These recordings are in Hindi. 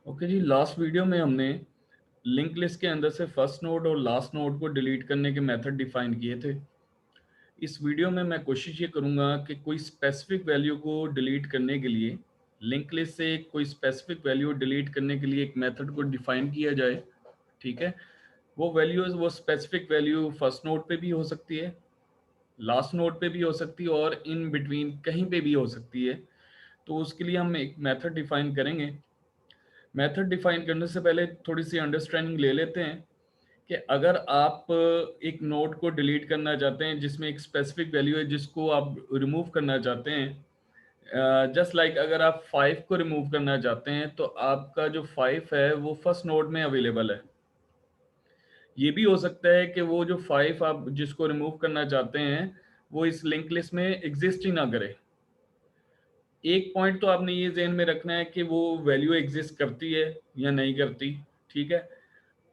ओके जी, लास्ट वीडियो में हमने लिंक लिस्ट के अंदर से फर्स्ट नोड और लास्ट नोड को डिलीट करने के मेथड डिफाइन किए थे। इस वीडियो में मैं कोशिश ये करूँगा कि कोई स्पेसिफिक वैल्यू को डिलीट करने के लिए लिंक लिस्ट से कोई स्पेसिफिक वैल्यू डिलीट करने के लिए एक मेथड को डिफाइन किया जाए। ठीक है, वो स्पेसिफिक वैल्यू फर्स्ट नोड पे भी हो सकती है, लास्ट नोड पे भी हो सकती है और इन बिटवीन कहीं पे भी हो सकती है। तो उसके लिए हम एक मेथड डिफाइन करेंगे। मेथड डिफाइन करने से पहले थोड़ी सी अंडरस्टैंडिंग ले लेते हैं कि अगर आप एक नोड को डिलीट करना चाहते हैं जिसमें एक स्पेसिफिक वैल्यू है जिसको आप रिमूव करना चाहते हैं, जस्ट लाइक अगर आप 5 को रिमूव करना चाहते हैं तो आपका जो 5 है वो फर्स्ट नोड में अवेलेबल है। ये भी हो सकता है कि वो जो 5 आप जिसको रिमूव करना चाहते हैं वो इस लिंक लिस्ट में एग्जिस्ट ही ना करे। एक पॉइंट तो आपने ये ज़हन में रखना है कि वो वैल्यू एग्जिस्ट करती है या नहीं करती। ठीक है,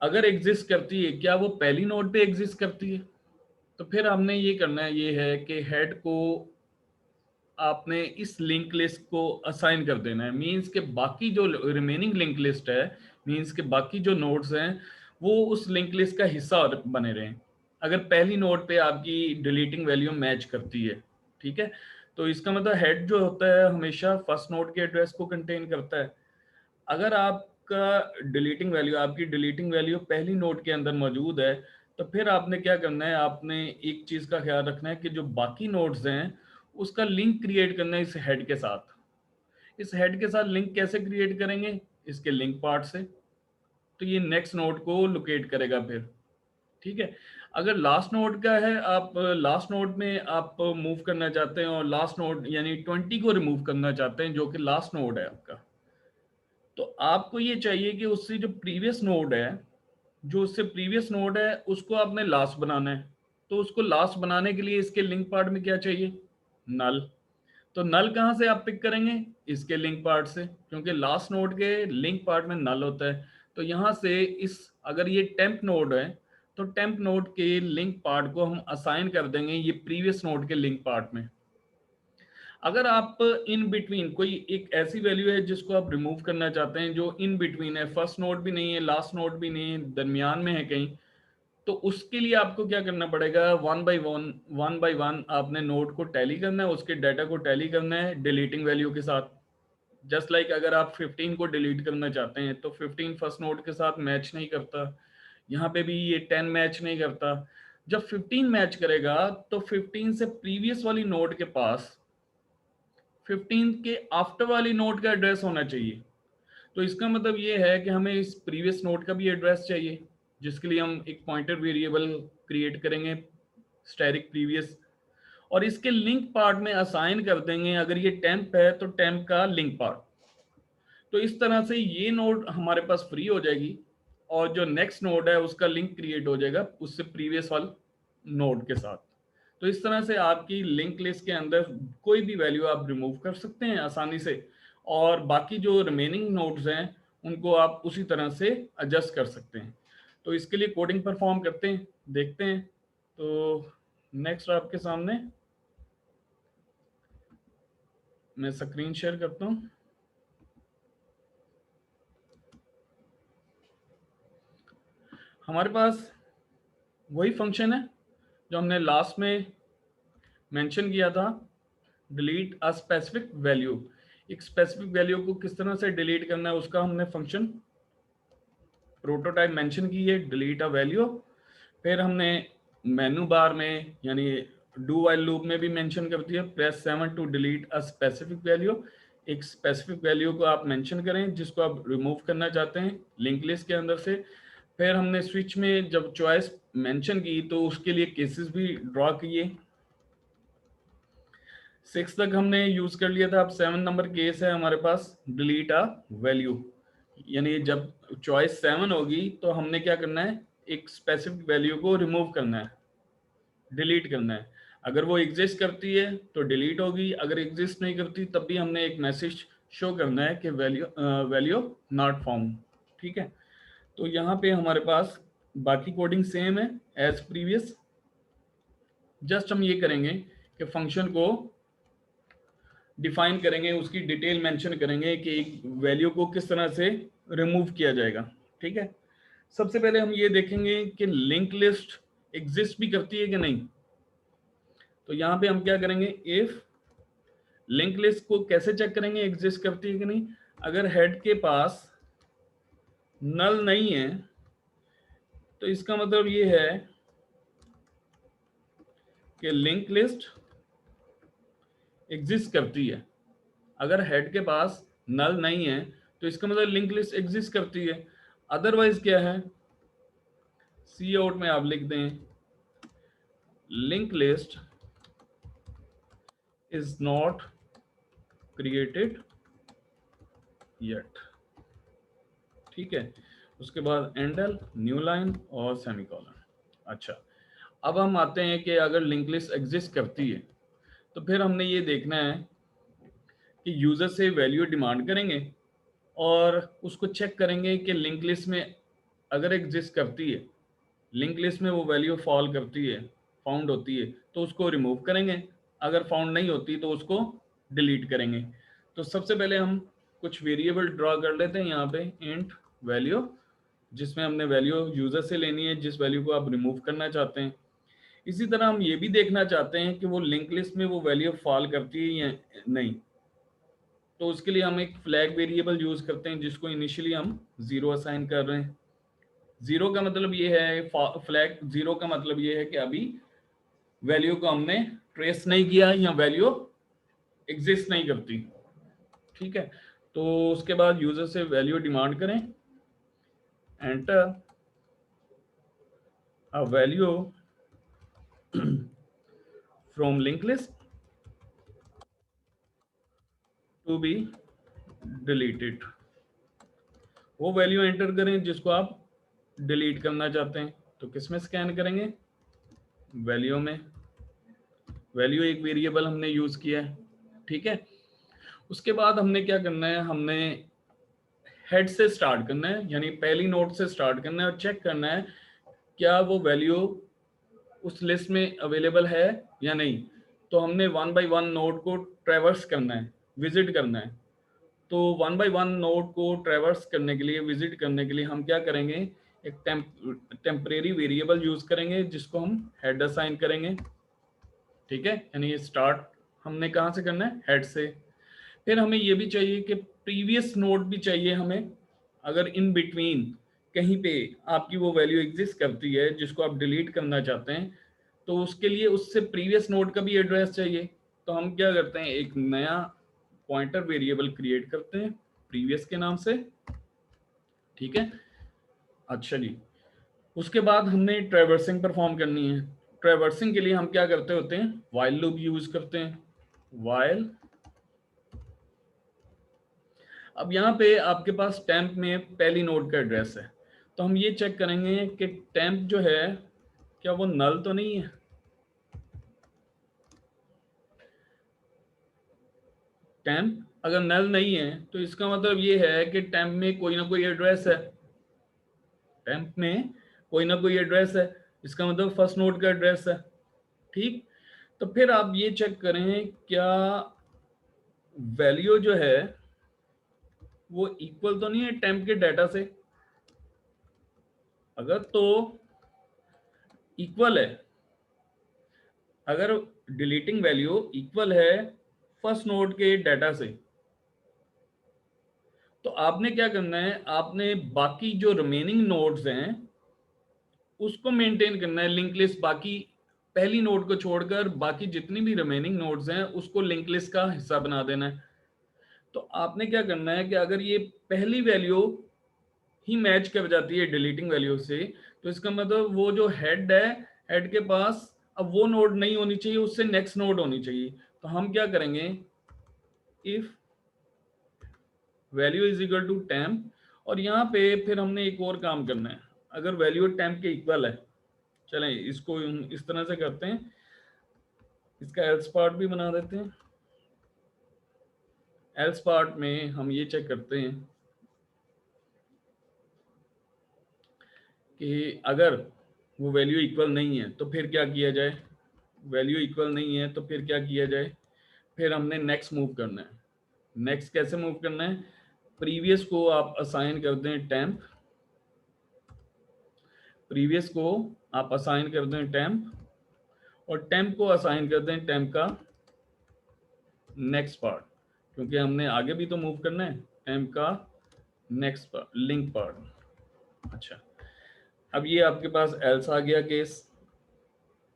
अगर एग्जिस्ट करती है, क्या वो पहली नोड पे एग्जिस्ट करती है? तो फिर हमने ये करना है, ये है कि हेड को आपने इस लिंक लिस्ट को असाइन कर देना है। मींस के बाकी जो रिमेनिंग लिंक लिस्ट है, मींस के बाकी जो नोड्स हैं वो उस लिंक लिस्ट का हिस्सा बने रहें अगर पहली नोड पे आपकी डिलीटिंग वैल्यू मैच करती है। ठीक है, तो इसका मतलब हेड जो होता है हमेशा फर्स्ट नोड के एड्रेस को कंटेन करता है। अगर आपकी डिलीटिंग वैल्यू पहली नोड के अंदर मौजूद है तो फिर आपने क्या करना है, आपने एक चीज का ख्याल रखना है कि जो बाकी नोड्स हैं उसका लिंक क्रिएट करना है इस हेड के साथ। इस हेड के साथ लिंक कैसे क्रिएट करेंगे? इसके लिंक पार्ट से। तो ये नेक्स्ट नोड को लोकेट करेगा फिर। ठीक है, अगर लास्ट नोड का है, आप लास्ट नोड में आप मूव करना चाहते हैं और लास्ट नोड यानी 20 को रिमूव करना चाहते हैं जो कि लास्ट नोड है आपका, तो आपको ये चाहिए कि उससे जो प्रीवियस नोड है, जो उससे प्रीवियस नोड है उसको आपने लास्ट बनाना है। तो उसको लास्ट बनाने के लिए इसके लिंक पार्ट में क्या चाहिए? नल। तो नल कहाँ से आप पिक करेंगे? इसके लिंक पार्ट से, क्योंकि लास्ट नोड के लिंक पार्ट में नल होता है। तो यहाँ से इस अगर ये टेम्प नोड है तो टेम्प नोड के लिंक पार्ट को हम असाइन कर देंगे ये प्रीवियस नोड के लिंक पार्ट में। अगर आप इन बिटवीन कोई एक ऐसी वैल्यू है जिसको आप रिमूव करना चाहते हैं जो इन बिटवीन है, फर्स्ट नोड भी नहीं है लास्ट नोड भी नहीं है, दरमियान में है कहीं, तो उसके लिए आपको क्या करना पड़ेगा? वन बाय वन आपने नोड को टैली करना है, उसके डाटा को टैली करना है डिलीटिंग वैल्यू के साथ। जस्ट लाइक अगर आप 15 को डिलीट करना चाहते हैं तो 15 फर्स्ट नोड के साथ मैच नहीं करता, यहाँ पे भी ये 10 मैच नहीं करता। जब 15 मैच करेगा तो 15 से प्रीवियस वाली नोड के पास 15 के आफ्टर वाली नोड का एड्रेस होना चाहिए। तो इसका मतलब ये है कि हमें इस प्रीवियस नोड का भी एड्रेस चाहिए, जिसके लिए हम एक पॉइंटर वेरिएबल क्रिएट करेंगे स्टैटिक प्रीवियस, और इसके लिंक पार्ट में असाइन कर देंगे, अगर ये टेम्प है तो टेम्प का लिंक पार्ट। तो इस तरह से ये नोड हमारे पास फ्री हो जाएगी और जो नेक्स्ट नोड है उसका लिंक क्रिएट हो जाएगा उससे प्रीवियस वाले नोड के साथ। तो इस तरह से आपकी लिंक लिस्ट के अंदर कोई भी वैल्यू आप रिमूव कर सकते हैं आसानी से, और बाकी जो रिमेनिंग नोड्स हैं उनको आप उसी तरह से एडजस्ट कर सकते हैं। तो इसके लिए कोडिंग परफॉर्म करते हैं, देखते हैं। तो नेक्स्ट आपके सामने मैं स्क्रीन शेयर करता हूँ। हमारे पास वही फंक्शन है जो हमने लास्ट में मेंशन किया था, डिलीट अ स्पेसिफिक वैल्यू। एक स्पेसिफिक वैल्यू को किस तरह से डिलीट करना है उसका हमने फंक्शन प्रोटोटाइप मेंशन की है, डिलीट अ वैल्यू। फिर हमने मेनू बार में यानी डू वाइल लूप में भी मेंशन कर दिया, press 7 to delete a specific value. एक स्पेसिफिक वैल्यू को आप मेंशन करें जिसको आप रिमूव करना चाहते हैं लिंक लिस्ट के अंदर से। फिर हमने स्विच में जब चॉइस मेंशन की तो उसके लिए केसेस भी ड्रॉ किए। 6 तक हमने यूज कर लिया था, अब 7 नंबर केस है हमारे पास, डिलीट अ वैल्यू। यानी जब चॉइस 7 होगी तो हमने क्या करना है, एक स्पेसिफिक वैल्यू को रिमूव करना है, डिलीट करना है। अगर वो एग्जिस्ट करती है तो डिलीट होगी, अगर एग्जिस्ट नहीं करती तब भी हमने एक मैसेज शो करना है कि वैल्यू नॉट फाउंड। ठीक है, तो यहाँ पे हमारे पास बाकी कोडिंग सेम है एज प्रीवियस। जस्ट हम ये करेंगे कि फंक्शन को डिफाइन करेंगे, उसकी डिटेल मेंशन करेंगे कि एक वैल्यू को किस तरह से रिमूव किया जाएगा। ठीक है, सबसे पहले हम ये देखेंगे कि लिंक लिस्ट एग्जिस्ट भी करती है कि नहीं। तो यहाँ पे हम क्या करेंगे, इफ लिंक लिस्ट को कैसे चेक करेंगे एग्जिस्ट करती है कि नहीं। अगर हेड के पास नल नहीं है तो इसका मतलब ये है कि लिंक लिस्ट एग्जिस्ट करती है। अगर हेड के पास नल नहीं है तो इसका मतलब लिंक लिस्ट एग्जिस्ट करती है। अदरवाइज क्या है, सी आउट में आप लिख दें link list is not created yet. ठीक है, उसके बाद एंडल, न्यू लाइन और सेमीकोलन। अच्छा, अब हम आते हैं कि अगर लिंक लिस्ट एग्जिस्ट करती है तो फिर हमने ये देखना है कि यूजर से वैल्यू डिमांड करेंगे और उसको चेक करेंगे कि लिंक लिस्ट में अगर एग्जिस्ट करती है, लिंक लिस्ट में वो वैल्यू फॉल करती है, फाउंड होती है, तो उसको रिमूव करेंगे। अगर फाउंड नहीं होती तो उसको डिलीट करेंगे। तो सबसे पहले हम कुछ वेरिएबल ड्रॉ कर लेते हैं यहाँ पे, इंट वैल्यू, जिसमें हमने वैल्यू यूजर से लेनी है जिस वैल्यू को आप रिमूव करना चाहते हैं। इसी तरह हम ये भी देखना चाहते हैं कि वो लिंक लिस्ट में वो वैल्यू फॉल करती है या नहीं। तो उसके लिए हम एक फ्लैग वेरिएबल यूज करते हैं जिसको इनिशियली हम 0 असाइन कर रहे हैं। 0 का मतलब ये है, फ्लैग 0 का मतलब ये है कि अभी वैल्यू को हमने ट्रेस नहीं किया या वैल्यू एग्जिस्ट नहीं करती। ठीक है, तो उसके बाद यूजर से वैल्यू डिमांड करें, enter a value from link list to be deleted. वो वैल्यू एंटर करें जिसको आप डिलीट करना चाहते हैं। तो किस में स्कैन करेंगे, वैल्यू में। वैल्यू एक वेरिएबल हमने यूज किया है। ठीक है, उसके बाद हमने क्या करना है, हमने हेड से स्टार्ट करना है, यानी पहली नोड से स्टार्ट करना है और चेक करना है क्या वो वैल्यू उस लिस्ट में अवेलेबल है या नहीं। तो हमने 1 बाई 1 नोड को ट्रैवर्स करना है, विजिट करना है। तो 1 बाई 1 नोड को ट्रैवर्स करने के लिए, विजिट करने के लिए हम क्या करेंगे, एक टेम्परेरी वेरिएबल यूज करेंगे जिसको हम हेड असाइन करेंगे। ठीक है, यानी स्टार्ट हमने कहाँ से करना है, हेड से। फिर हमें ये भी चाहिए कि प्रीवियस नोड भी चाहिए हमें। अगर इन बिटवीन कहीं पे आपकी वो वैल्यू एग्जिस्ट करती है जिसको आप डिलीट करना चाहते हैं, तो उसके लिए उससे प्रीवियस नोड का भी एड्रेस चाहिए। तो हम क्या करते हैं, एक नया पॉइंटर वेरिएबल क्रिएट करते हैं प्रीवियस के नाम से। ठीक है, अच्छा जी, उसके बाद हमने ट्रैवर्सिंग परफॉर्म करनी है। ट्रैवर्सिंग के लिए हम क्या करते होते हैं, व्हाइल लूप यूज करते हैं, व्हाइल। अब यहाँ पे आपके पास टेम्प में पहली नोड का एड्रेस है, तो हम ये चेक करेंगे कि टेम्प जो है क्या वो नल तो नहीं है। टेम्प अगर नल नहीं है तो इसका मतलब ये है कि टेम्प में कोई ना कोई एड्रेस है। टेम्प में कोई ना कोई एड्रेस है, इसका मतलब फर्स्ट नोड का एड्रेस है। ठीक, तो फिर आप ये चेक करें क्या वैल्यू जो है वो इक्वल तो नहीं है टेम्प के डाटा से। अगर तो इक्वल है, अगर डिलीटिंग वैल्यू इक्वल है फर्स्ट नोड के डाटा से, तो आपने क्या करना है, आपने बाकी जो रिमेनिंग नोड्स हैं उसको मेंटेन करना है लिंक लिस्ट। बाकी पहली नोड को छोड़कर बाकी जितनी भी रिमेनिंग नोड्स हैं उसको लिंक लिस्ट का हिस्सा बना देना है। तो आपने क्या करना है कि अगर ये पहली वैल्यू ही मैच कर जाती है डिलीटिंग वैल्यू से, तो इसका मतलब वो जो हेड है, हेड के पास अब वो नोड नहीं होनी चाहिए, उससे नेक्स्ट नोड होनी चाहिए। तो हम क्या करेंगे, if value is equal to temp, और यहाँ पे फिर हमने एक और काम करना है। अगर वैल्यू टेम्प के इक्वल है, चलें इसको इस तरह से करते हैं, इसका एल्स पार्ट भी बना देते हैं। एल्स पार्ट में हम ये चेक करते हैं कि अगर वो वैल्यू इक्वल नहीं है तो फिर क्या किया जाए। वैल्यू इक्वल नहीं है तो फिर क्या किया जाए, फिर हमने नेक्स्ट मूव करना है। नेक्स्ट कैसे मूव करना है? प्रीवियस को आप असाइन कर दें टेम्प, प्रीवियस को आप असाइन कर दें टेम्प, और टेम्प को असाइन कर दें टेम्प का नेक्स्ट पार्ट, क्योंकि हमने आगे भी तो मूव करना है। टेम्प का नेक्स्ट पार्ट, लिंक पार्ट। अच्छा, अब ये आपके पास एल्स आ गया केस।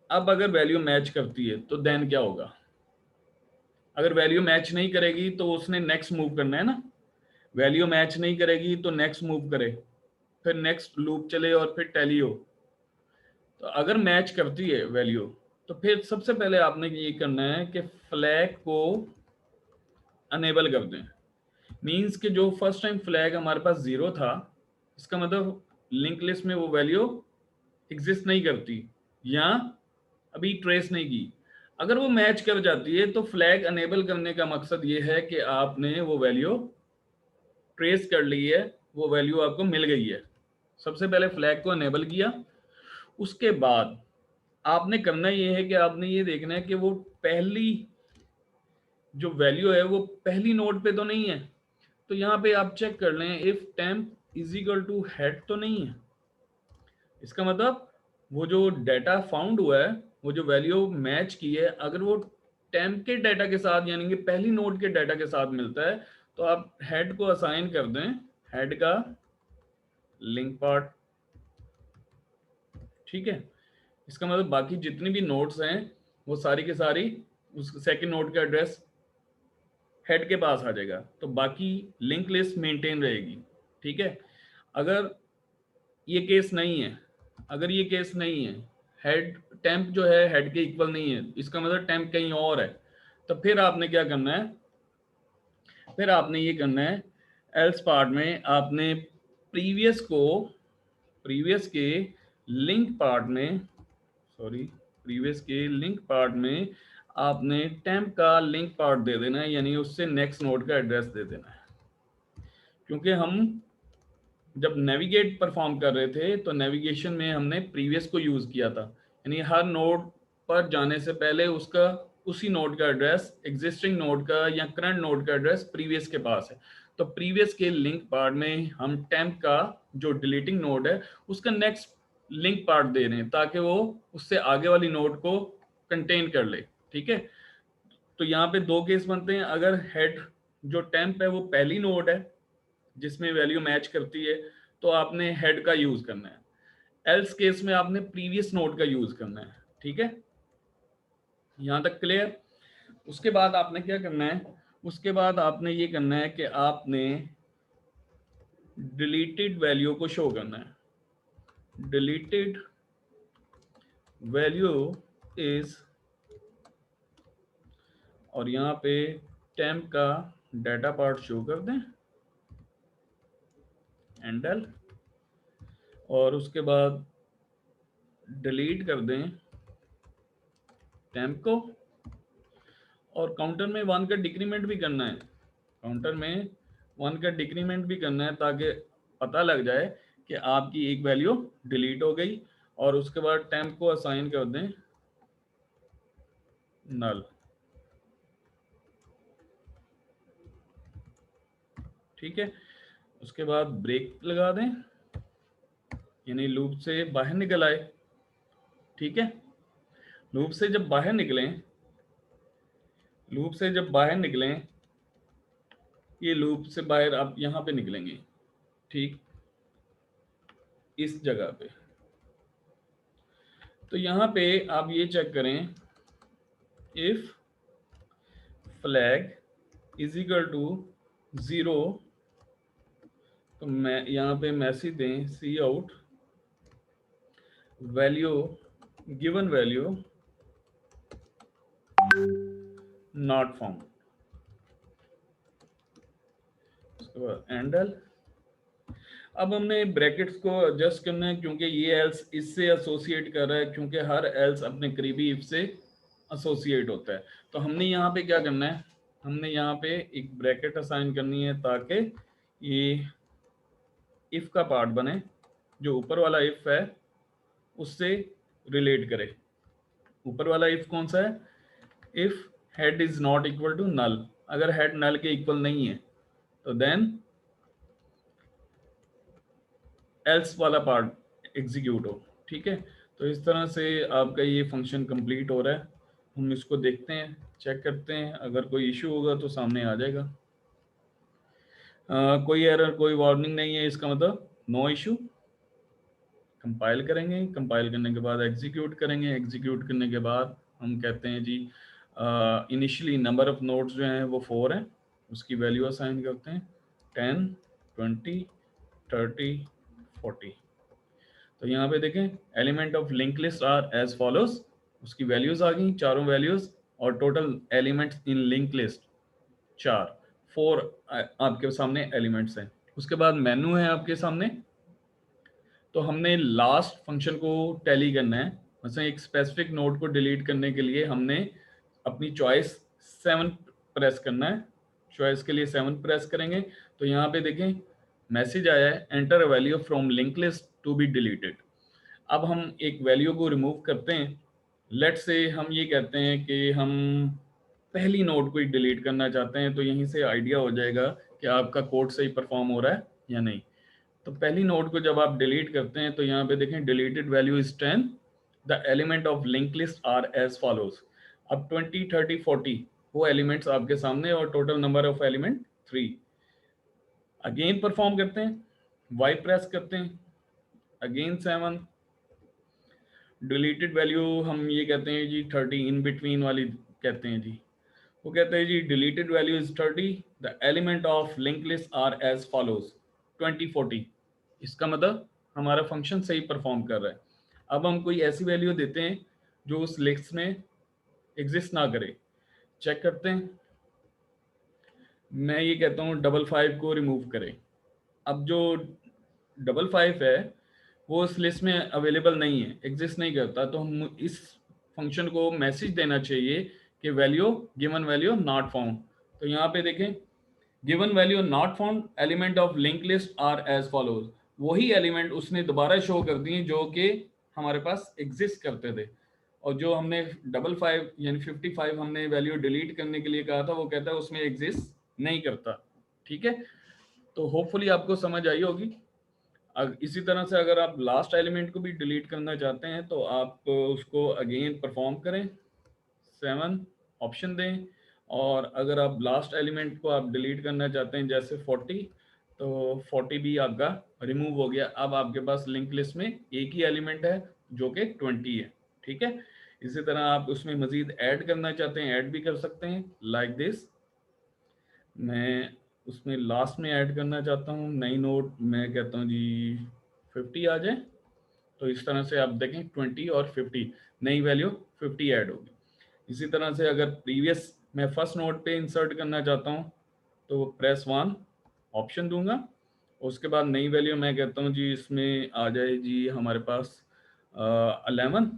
अब अगर वैल्यू मैच करती है तो देन क्या होगा? अगर वैल्यू मैच नहीं करेगी तो उसने नेक्स्ट मूव करना है ना। वैल्यू मैच नहीं करेगी तो नेक्स्ट मूव करे, फिर नेक्स्ट लूप चले और फिर टैली हो। तो अगर मैच करती है वैल्यू, तो फिर सबसे पहले आपने ये करना है कि फ्लैग को अनेबल कर दें। मींस कि जो फर्स्ट टाइम फ्लैग हमारे पास 0 था, इसका मतलब लिंक लिस्ट में वो वैल्यू एग्जिस्ट नहीं करती या अभी ट्रेस नहीं की। अगर वो मैच कर जाती है तो फ्लैग अनेबल करने का मकसद ये है कि आपने वो वैल्यू ट्रेस कर ली है, वो वैल्यू आपको मिल गई है। सबसे पहले फ्लैग को अनेबल किया, उसके बाद आपने करना ये है कि आपने ये देखना है कि वो पहली जो वैल्यू है वो पहली नोड पे तो नहीं है। तो यहाँ पे आप चेक कर लें, if temp is equal to head तो नहीं है। इसका मतलब वो जो डाटा फाउंड हुआ है, वो जो वैल्यू मैच की है, अगर वो टेम्प के डाटा के साथ यानी कि पहली नोड के डाटा के साथ मिलता है, तो आप हेड को असाइन कर दें हेड का लिंक पार्ट। ठीक है, इसका मतलब बाकी जितनी भी नोड्स हैं वो सारी के सारी उस सेकंड नोड का एड्रेस हेड के पास आ जाएगा, तो बाकी लिंक लिस्ट मेंटेन रहेगी। ठीक है, अगर ये केस नहीं है, अगर ये केस नहीं है, हेड टेम्प जो है हेड के इक्वल नहीं है, इसका मतलब टेम्प कहीं और है, तो फिर आपने क्या करना है? फिर आपने ये करना है, एल्स पार्ट में आपने प्रीवियस को प्रीवियस के लिंक पार्ट में सॉरी प्रीवियस के लिंक पार्ट में आपने टेम्प का लिंक पार्ट दे देना है, यानी उससे नेक्स्ट नोड का एड्रेस दे देना है। क्योंकि हम जब नेविगेट परफॉर्म कर रहे थे तो नेविगेशन में हमने प्रीवियस को यूज किया था, यानी हर नोड पर जाने से पहले उसका उसी नोड का एड्रेस, एग्जिस्टिंग नोड का या करंट नोड का एड्रेस प्रीवियस के पास है। तो प्रीवियस के लिंक पार्ट में हम टेम्प का जो डिलीटिंग नोड है उसका नेक्स्ट लिंक पार्ट दे रहे हैं, ताकि वो उससे आगे वाली नोड को कंटेन कर ले। ठीक है, तो यहाँ पे दो केस बनते हैं। अगर हेड जो टेम्प है वो पहली नोड है जिसमें वैल्यू मैच करती है, तो आपने हेड का यूज करना है। एल्स केस में आपने प्रीवियस नोड का यूज करना है। ठीक है, यहां तक क्लियर? उसके बाद आपने क्या करना है? उसके बाद आपने ये करना है कि आपने डिलीटेड वैल्यू को शो करना है। डिलीटेड वैल्यू इज, और यहाँ पे टेम्प का डाटा पार्ट शो कर दें एंडल, और उसके बाद डिलीट कर दें टेम्प को, और काउंटर में 1 का डिक्रीमेंट भी करना है। काउंटर में 1 का डिक्रीमेंट भी करना है ताकि पता लग जाए कि आपकी एक वैल्यू डिलीट हो गई। और उसके बाद टेम्प को असाइन कर दें नल। ठीक है, उसके बाद ब्रेक लगा दें, यानी लूप से बाहर निकल आए। ठीक है, लूप से जब बाहर निकलें, लूप से जब बाहर निकलें, ये लूप से बाहर आप यहाँ पे निकलेंगे। ठीक, इस जगह पे। तो यहाँ पे आप ये चेक करें, if flag is equal to 0, तो मैं यहाँ पे मैसेज दें cout value, given value not found. उसके बाद एंडल। अब हमने ब्रैकेट्स को एडजस्ट करना है, क्योंकि ये एल्स इससे एसोसिएट कर रहा है, क्योंकि हर एल्स अपने करीबी इफ से एसोसिएट होता है। तो हमने यहाँ पे क्या करना है? हमने यहाँ पे एक ब्रैकेट असाइन करनी है ताकि ये इफ का पार्ट बने, जो ऊपर वाला इफ है उससे रिलेट करे। ऊपर वाला इफ कौन सा है? If head is not equal to null, अगर हेड नल के इक्वल नहीं है तो देन एल्स वाला पार्ट एग्जीक्यूट हो। ठीक है, तो इस तरह से आपका ये फंक्शन कंप्लीट हो रहा है। हम इसको देखते हैं, चेक करते हैं, अगर कोई इशू होगा तो सामने आ जाएगा। कोई एरर, कोई वार्निंग नहीं है, इसका मतलब नो इशू। कंपाइल करेंगे, कंपाइल करने के बाद एग्जीक्यूट करेंगे, एग्जीक्यूट करने के बाद हम कहते हैं जी इनिशियली नंबर ऑफ नोड्स जो हैं वो 4 हैं, उसकी वैल्यू असाइन करते हैं 10, 20, 30, 40। तो यहाँ पे देखें element of link list are as follows, उसकी वैल्यूज आ गई, चारों वैल्यूज, और total elements in link list 4, 4 आपके सामने एलिमेंट्स हैं। उसके बाद मेनू है आपके सामने, तो हमने लास्ट फंक्शन को टैली करना है। मतलब एक स्पेसिफिक नोड को डिलीट करने के लिए हमने अपनी चॉइस 7 प्रेस करना है। चॉइस के लिए 7 प्रेस करेंगे तो यहाँ पे देखें मैसेज आया है enter a value from link list to be deleted. अब हम एक वैल्यू को रिमूव करते हैं। लेट से हम ये कहते हैं कि हम पहली नोड को ही डिलीट करना चाहते हैं, तो यहीं से आइडिया हो जाएगा कि आपका कोड सही परफॉर्म हो रहा है या नहीं। तो पहली नोड को जब आप डिलीट करते हैं तो यहाँ पे देखें deleted value is 10, the element of link list are as follows. अब 20, 30, 40 वो एलिमेंट्स आपके सामने और total number of element 3। Again perform करते हैं, वाई प्रेस करते हैं, अगेन 7, डिलीटेड वैल्यू हम ये कहते हैं जी 30, इन बिटवीन वाली कहते हैं जी। वो कहते हैं जी deleted value is 30, the element of link list are as follows 20, 40। इसका मतलब हमारा फंक्शन सही परफॉर्म कर रहा है। अब हम कोई ऐसी वैल्यू देते हैं जो उस लिस्ट में एग्जिस्ट ना करे। चेक करते हैं, मैं ये कहता हूँ 55 को रिमूव करें। अब जो 55 है वो उस लिस्ट में अवेलेबल नहीं है, एग्जिस्ट नहीं करता, तो हम इस फंक्शन को मैसेज देना चाहिए कि value given value not found. तो यहाँ पे देखें given value not found element of link list are as follows, वही एलिमेंट उसने दोबारा शो कर दिए जो कि हमारे पास एग्जिस्ट करते थे। और जो हमने 55 यानी 55 हमने वैल्यू डिलीट करने के लिए कहा था वो कहता है उसमें एग्जिस्ट नहीं करता। ठीक है, तो होपफुली आपको समझ आई होगी। इसी तरह से अगर आप लास्ट एलिमेंट को भी डिलीट करना चाहते हैं तो आप उसको अगेन परफॉर्म करें, 7 ऑप्शन दें, और अगर आप लास्ट एलिमेंट को आप डिलीट करना चाहते हैं जैसे 40, तो 40 भी आपका रिमूव हो गया। अब आपके पास लिंक लिस्ट में एक ही एलिमेंट है जो कि 20 है। ठीक है, इसी तरह आप उसमें मजीद ऐड करना चाहते हैं ऐड भी कर सकते हैं लाइक दिस। मैं उसमें लास्ट में ऐड करना चाहता हूँ नई नोट, मैं कहता हूँ जी 50 आ जाए, तो इस तरह से आप देखें 20 और 50 नई वैल्यू 50 ऐड होगी। इसी तरह से अगर प्रीवियस मैं फर्स्ट नोट पे इंसर्ट करना चाहता हूँ तो प्रेस 1 ऑप्शन दूंगा, उसके बाद नई वैल्यू मैं कहता हूँ जी इसमें आ जाए जी हमारे पास 11।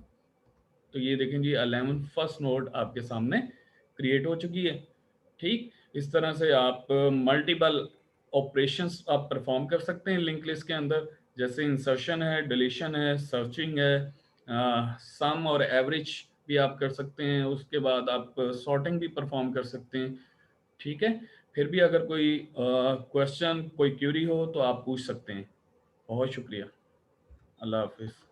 तो ये देखें जी 11 फर्स्ट नोड आपके सामने क्रिएट हो चुकी है। ठीक, इस तरह से आप मल्टीपल ऑपरेशंस आप परफॉर्म कर सकते हैं लिंक लिस्ट के अंदर, जैसे इंसर्शन है, डिलीशन है, सर्चिंग है, सम और एवरेज भी आप कर सकते हैं। उसके बाद आप सॉर्टिंग भी परफॉर्म कर सकते हैं। ठीक है, फिर भी अगर कोई क्वेश्चन कोई क्यूरी हो तो आप पूछ सकते हैं। बहुत शुक्रिया, अल्लाह हाफिज़।